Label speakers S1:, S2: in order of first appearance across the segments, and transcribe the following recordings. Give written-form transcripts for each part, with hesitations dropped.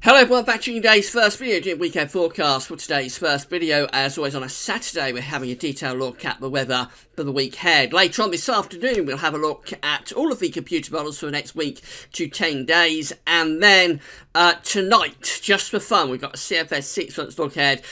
S1: Hello everyone, back to today's first video, doing weekend forecast for today's first video. As always on a Saturday, we're having a detailed look at the weather for the week ahead. Later on this afternoon, we'll have a look at all of the computer models for the next week to 10 days. And then tonight, just for fun, we've got a CFS 6 months look ahead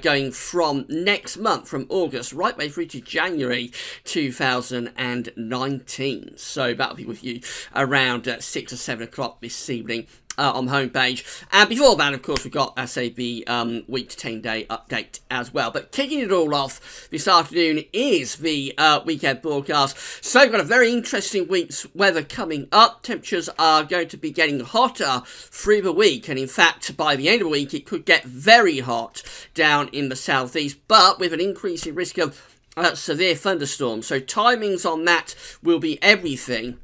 S1: going from next month, from August, right way through to January 2019. So that'll be with you around 6 or 7 o'clock this evening. On the homepage. And before that, of course, we've got, I say, the week to 10 day update as well. But kicking it all off this afternoon is the weekend forecast. So we've got a very interesting week's weather coming up. Temperatures are going to be getting hotter through the week. And in fact, by the end of the week, it could get very hot down in the southeast, but with an increasing risk of severe thunderstorms. So timings on that will be everything.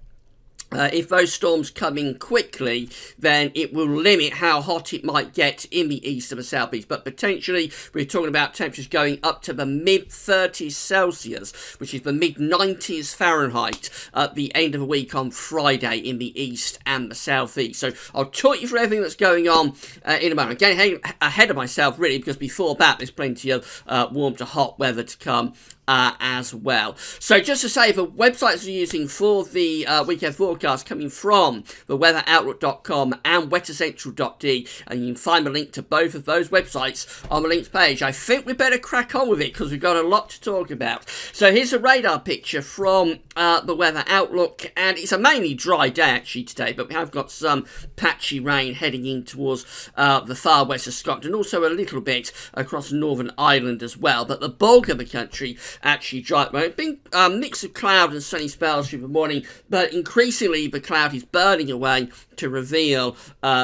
S1: If those storms come in quickly, then it will limit how hot it might get in the east and the southeast. But potentially, we're talking about temperatures going up to the mid-30s Celsius, which is the mid-90s Fahrenheit, at the end of the week on Friday in the east and the southeast. So I'll talk you through everything that's going on in a moment. Getting ahead of myself, really, because before that, there's plenty of warm to hot weather to come. As well. So just to say, the websites we're using for the weekend forecast coming from the weatheroutlook.com and weathercentral.de, and you can find the link to both of those websites on the links page. I think we better crack on with it because we've got a lot to talk about. So here's a radar picture from the Weather Outlook, and it's a mainly dry day actually today, but we have got some patchy rain heading in towards the far west of Scotland, and also a little bit across Northern Ireland as well. But the bulk of the country actually dry at the moment. It's been a mix of cloud and sunny spells through the morning, but increasingly the cloud is burning away to reveal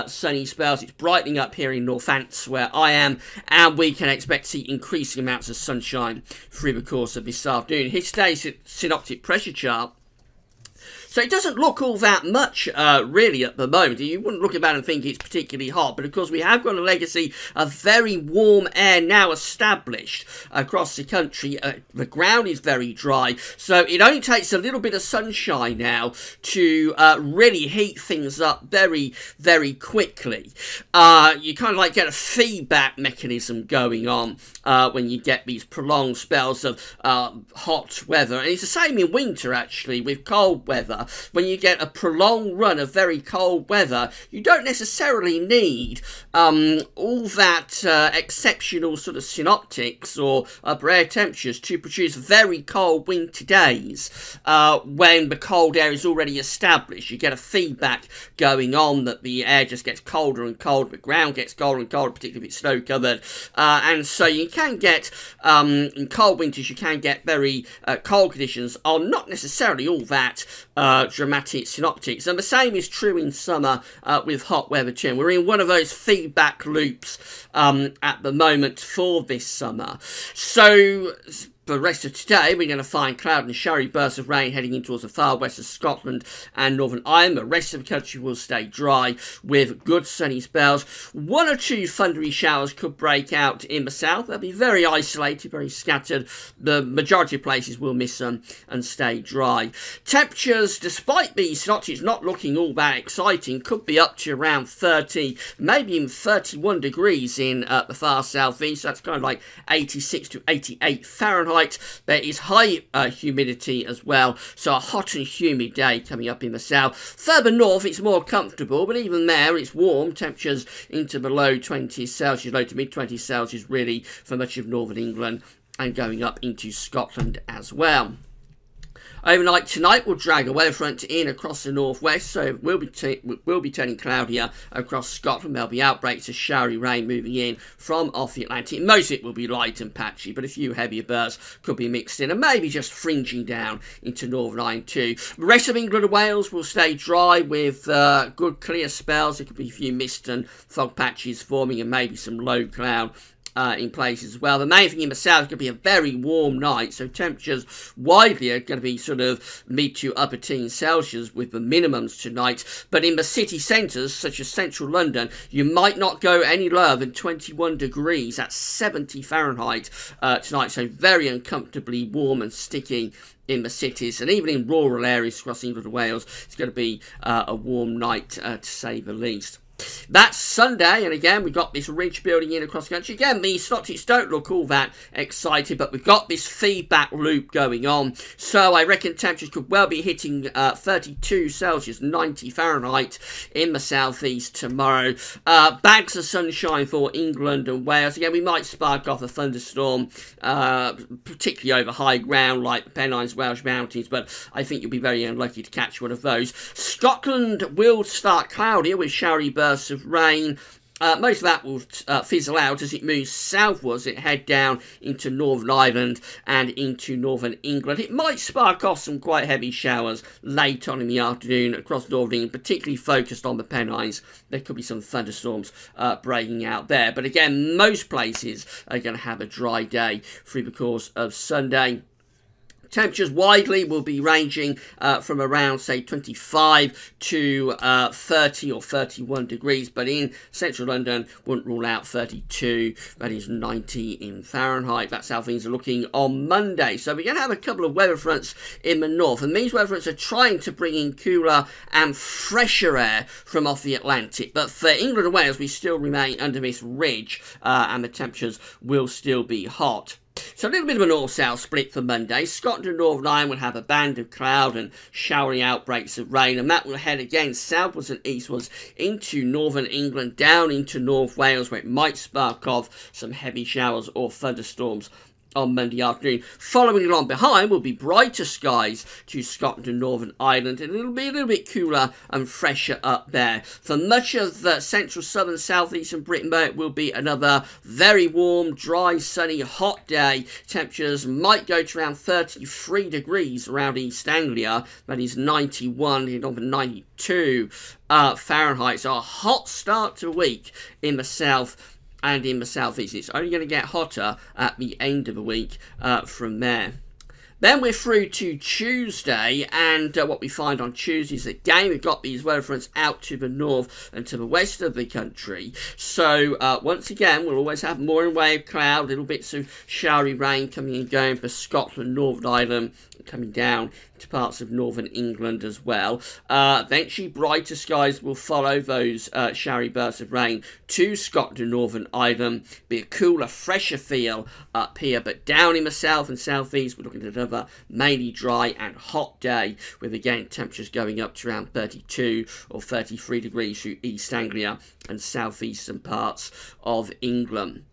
S1: sunny spells. It's brightening up here in Northants where I am, and we can expect to see increasing amounts of sunshine through the course of this afternoon. Here's today's synoptic pressure chart. So it doesn't look all that much, really, at the moment. You wouldn't look about and think it's particularly hot, but of course we have got a legacy of very warm air now established across the country. The ground is very dry, so it only takes a little bit of sunshine now to really heat things up very, very quickly. You kind of like get a feedback mechanism going on when you get these prolonged spells of hot weather. And it's the same in winter, actually, with cold weather. When you get a prolonged run of very cold weather, you don't necessarily need all that exceptional sort of synoptics or upper air temperatures to produce very cold winter days when the cold air is already established. You get a feedback going on that the air just gets colder and colder, the ground gets colder and colder, particularly if it's snow covered, and so you can get, in cold winters, you can get very cold conditions on not necessarily all that dramatic synoptics, and the same is true in summer with hot weather too. We're in one of those feedback loops at the moment for this summer. So for the rest of today, we're going to find cloud and showery bursts of rain heading in towards the far west of Scotland and Northern Ireland. The rest of the country will stay dry with good sunny spells. One or two thundery showers could break out in the south. They'll be very isolated, very scattered. The majority of places will miss them and stay dry. Temperatures, despite these synoptics not looking all that exciting, could be up to around 30, maybe even 31 degrees in the far southeast. That's kind of like 86 to 88 Fahrenheit. There is high humidity as well, so a hot and humid day coming up in the south. Further north, it's more comfortable, but even there, it's warm. Temperatures into the low 20s Celsius, low to mid 20s Celsius, really, for much of northern England and going up into Scotland as well. Overnight tonight, we'll drag a weather front in across the northwest, so we'll be turning cloudier across Scotland. There'll be outbreaks of showery rain moving in from off the Atlantic. Most of it will be light and patchy, but a few heavier bursts could be mixed in, and maybe just fringing down into Northern Ireland too. The rest of England and Wales will stay dry with good clear spells. There could be a few mist and fog patches forming, and maybe some low cloud in places as well. The main thing in the south is going to be a very warm night, so temperatures widely are going to be sort of mid to upper teens Celsius with the minimums tonight. But in the city centres, such as central London, you might not go any lower than 21 degrees. That's 70 Fahrenheit tonight, so very uncomfortably warm and sticky in the cities, and even in rural areas across England and Wales. It's going to be a warm night to say the least. That's Sunday, and again, we've got this ridge building in across the country. Again, the stocks don't look all that excited, but we've got this feedback loop going on. So I reckon temperatures could well be hitting 32 Celsius, 90 Fahrenheit in the southeast tomorrow. Bags of sunshine for England and Wales. Again, we might spark off a thunderstorm, particularly over high ground like the Pennines, Welsh Mountains, but I think you'll be very unlucky to catch one of those. Scotland will start cloudy with showery bursts of rain. Most of that will fizzle out as it moves southwards. It head down into Northern Ireland and into Northern England. It might spark off some quite heavy showers late on in the afternoon across Northern England, particularly focused on the Pennines. There could be some thunderstorms breaking out there. But again, most places are going to have a dry day through the course of Sunday. Temperatures widely will be ranging from around, say, 25 to 30 or 31 degrees, but in central London, wouldn't rule out 32, that is 90 in Fahrenheit. That's how things are looking on Monday. So we're going to have a couple of weather fronts in the north, and these weather fronts are trying to bring in cooler and fresher air from off the Atlantic. But for England and Wales, we still remain under this ridge, and the temperatures will still be hot. So a little bit of a north-south split for Monday. Scotland and Northern Ireland will have a band of cloud and showery outbreaks of rain, and that will head again southwards and eastwards into northern England, down into North Wales, where it might spark off some heavy showers or thunderstorms on Monday afternoon. Following along behind will be brighter skies to Scotland and Northern Ireland, and it'll be a little bit cooler and fresher up there. For much of the central, southern, southeastern Britain, though, it will be another very warm, dry, sunny, hot day. Temperatures might go to around 33 degrees around East Anglia. That is 91 and over 92 Fahrenheit. So a hot start to the week in the south and in the southeast. It's only going to get hotter at the end of the week from there. Then we're through to Tuesday, and what we find on Tuesday is that again we've got these weather fronts out to the north and to the west of the country. So once again, we'll always have more in way of cloud, little bits of showery rain coming and going for Scotland, Northern Ireland, coming down to parts of northern England as well. Eventually brighter skies will follow those showery bursts of rain to Scotland and Northern Ireland. Be a cooler, fresher feel up here, but down in the south and southeast we're looking at another mainly dry and hot day, with again temperatures going up to around 32 or 33 degrees through East Anglia and southeastern parts of England.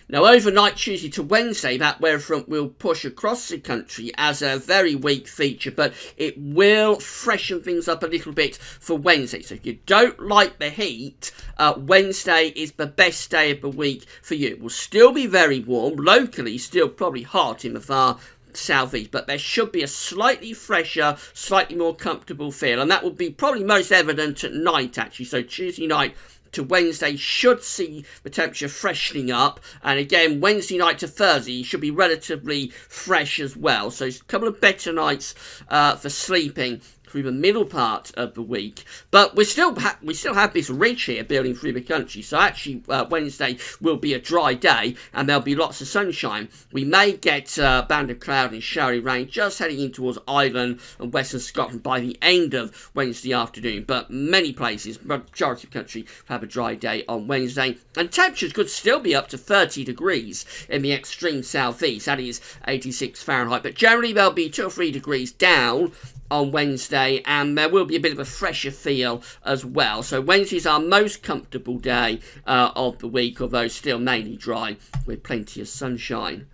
S1: Now, overnight Tuesday to Wednesday, that weather front will push across the country as a very weak feature, but it will freshen things up a little bit for Wednesday. So if you don't like the heat, Wednesday is the best day of the week for you. It will still be very warm, locally still probably hot in the far southeast, but there should be a slightly fresher, slightly more comfortable feel, and that will be probably most evident at night, actually. So Tuesday night to Wednesday should see the temperature freshening up, and again Wednesday night to Thursday should be relatively fresh as well. So a couple of better nights for sleeping through the middle part of the week, but we still have this ridge here building through the country. So actually Wednesday will be a dry day and there'll be lots of sunshine. We may get a band of cloud and showery rain just heading in towards Ireland and western Scotland by the end of Wednesday afternoon, but many places, majority of the country, have a dry day on Wednesday, and temperatures could still be up to 30 degrees in the extreme southeast. That is 86 Fahrenheit, but generally they'll be 2 or 3 degrees down on Wednesday, and there will be a bit of a fresher feel as well. So Wednesday's our most comfortable day of the week, although still mainly dry with plenty of sunshine.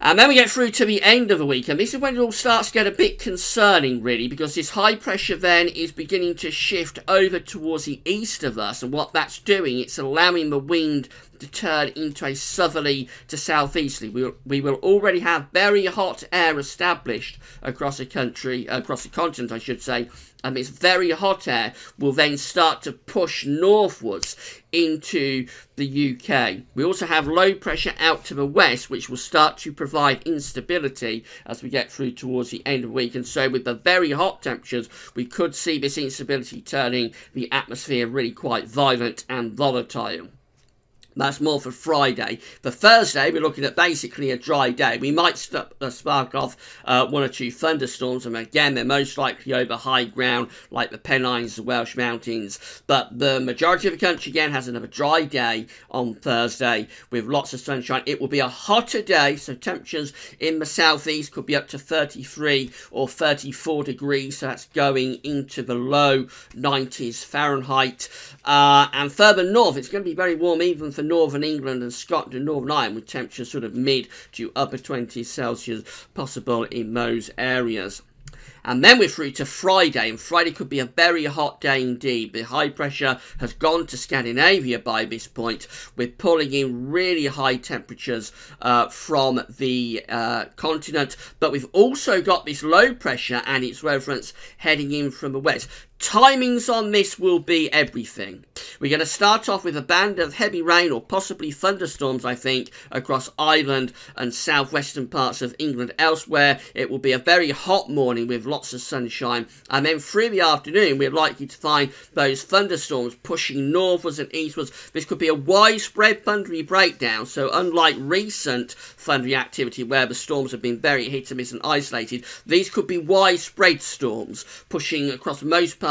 S1: And then we get through to the end of the week, and this is when it all starts to get a bit concerning, really, because this high pressure then is beginning to shift over towards the east of us, and what that's doing, it's allowing the wind to turn into a southerly to southeasterly. We will already have very hot air established across the country, across the continent, I should say, and this very hot air will then start to push northwards into the UK. We also have low pressure out to the west, which will start to provide instability as we get through towards the end of the week, and so with the very hot temperatures, we could see this instability turning the atmosphere really quite violent and volatile. That's more for Friday. For Thursday, we're looking at basically a dry day. We might spark off one or two thunderstorms, and again, they're most likely over high ground, like the Pennines, the Welsh Mountains. But the majority of the country, again, has another dry day on Thursday with lots of sunshine. It will be a hotter day, so temperatures in the southeast could be up to 33 or 34 degrees, so that's going into the low 90s Fahrenheit. And further north, it's going to be very warm even for northern England and Scotland and Northern Ireland, with temperatures sort of mid to upper 20s Celsius possible in those areas. And then we're through to Friday, and Friday could be a very hot day indeed. The high pressure has gone to Scandinavia by this point. We're pulling in really high temperatures from the continent, but we've also got this low pressure and its reference heading in from the west. Timings on this will be everything. We're going to start off with a band of heavy rain or possibly thunderstorms, I think, across Ireland and southwestern parts of England. Elsewhere, it will be a very hot morning with lots of sunshine. And then through the afternoon, we're likely to find those thunderstorms pushing northwards and eastwards. This could be a widespread thundery breakdown. So unlike recent thundery activity where the storms have been very hit and miss and isolated, these could be widespread storms pushing across most parts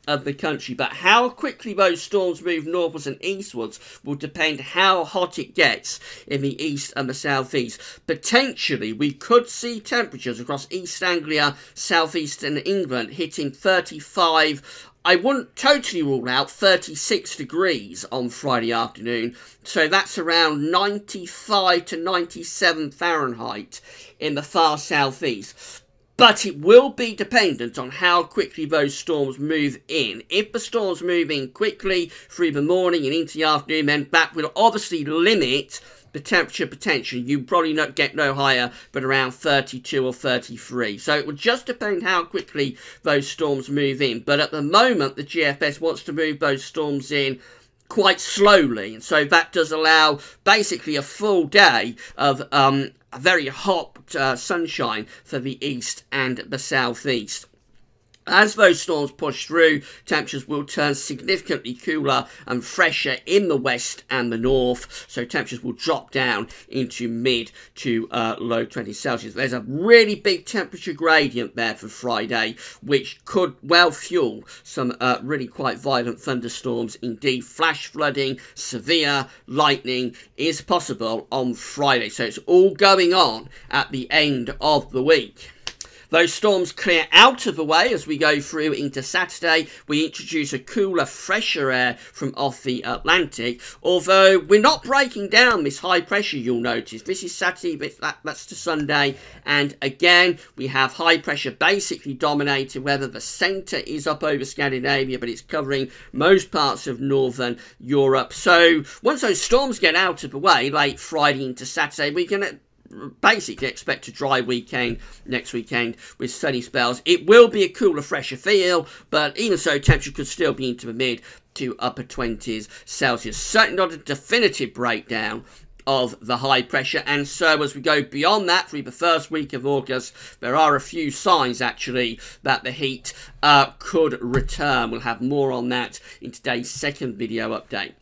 S1: of the country. But how quickly those storms move northwards and eastwards will depend how hot it gets in the east and the southeast. Potentially, we could see temperatures across East Anglia, southeastern England hitting 35. I wouldn't totally rule out 36 degrees on Friday afternoon. So that's around 95 to 97 Fahrenheit in the far southeast. But it will be dependent on how quickly those storms move in. If the storms move in quickly through the morning and into the afternoon, then that will obviously limit the temperature potential. You probably get no higher but around 32 or 33. So it will just depend how quickly those storms move in. But at the moment, the GFS wants to move those storms in quite slowly. And so that does allow basically a full day of a very hot sunshine for the east and the southeast. As those storms push through, temperatures will turn significantly cooler and fresher in the west and the north, so temperatures will drop down into mid to low 20 Celsius. There's a really big temperature gradient there for Friday, which could well fuel some really quite violent thunderstorms. Indeed, flash flooding, severe lightning is possible on Friday, so it's all going on at the end of the week. Those storms clear out of the way as we go through into Saturday. We introduce a cooler, fresher air from off the Atlantic. Although we're not breaking down this high pressure, you'll notice. This is Saturday, but that's to Sunday. And again, we have high pressure basically dominating, whether the centre is up over Scandinavia, but it's covering most parts of northern Europe. So once those storms get out of the way, late Friday into Saturday, we can basically expect a dry weekend next weekend with sunny spells. It will be a cooler, fresher feel, but even so, temperature could still be into the mid to upper 20s Celsius. Certainly not a definitive breakdown of the high pressure, and so as we go beyond that through the first week of August, there are a few signs actually that the heat could return. We'll have more on that in today's second video update.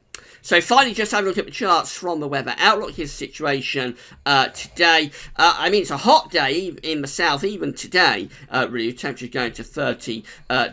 S1: So finally, just have a look at the charts from the weather outlook. Here's the situation today. I mean, it's a hot day in the south, even today. Really, temperature going to 30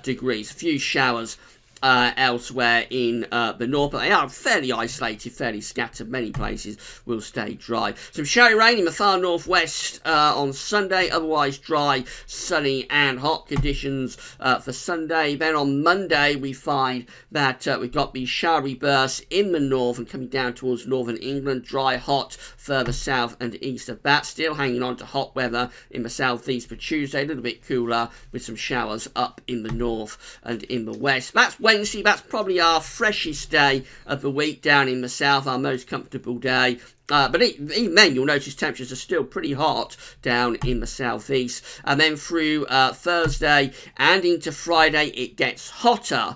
S1: degrees. A few showers elsewhere in the north, but they are fairly isolated, fairly scattered. Many places will stay dry. Some showery rain in the far northwest on Sunday, otherwise dry, sunny and hot conditions for Sunday. Then on Monday we find that we've got these showery bursts in the north and coming down towards northern England, dry, hot further south and east of that. Still hanging on to hot weather in the southeast for Tuesday, a little bit cooler with some showers up in the north and in the west. That's Wednesday, that's probably our freshest day of the week down in the south, our most comfortable day. But even then, you'll notice temperatures are still pretty hot down in the southeast. And then through Thursday and into Friday, it gets hotter.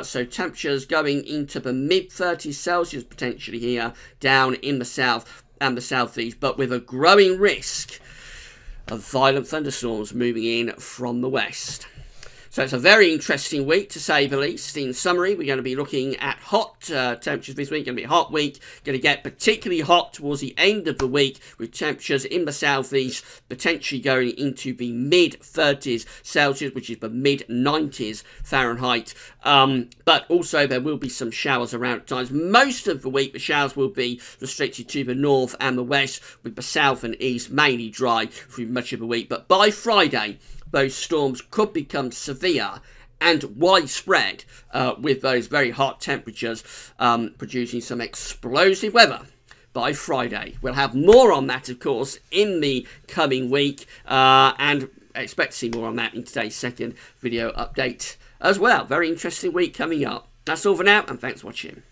S1: So temperatures going into the mid-30s Celsius potentially here down in the south and the southeast, but with a growing risk of violent thunderstorms moving in from the west. So it's a very interesting week, to say the least. In summary, we're going to be looking at hot temperatures this week. Going to be a hot week. Going to get particularly hot towards the end of the week, with temperatures in the southeast potentially going into the mid-30s Celsius, which is the mid-90s Fahrenheit. But also there will be some showers around at times. Most of the week, the showers will be restricted to the north and the west, with the south and east mainly dry through much of the week. But by Friday, those storms could become severe and widespread, with those very hot temperatures producing some explosive weather by Friday. We'll have more on that, of course, in the coming week, and I expect to see more on that in today's second video update as well. Very interesting week coming up. That's all for now, and thanks for watching.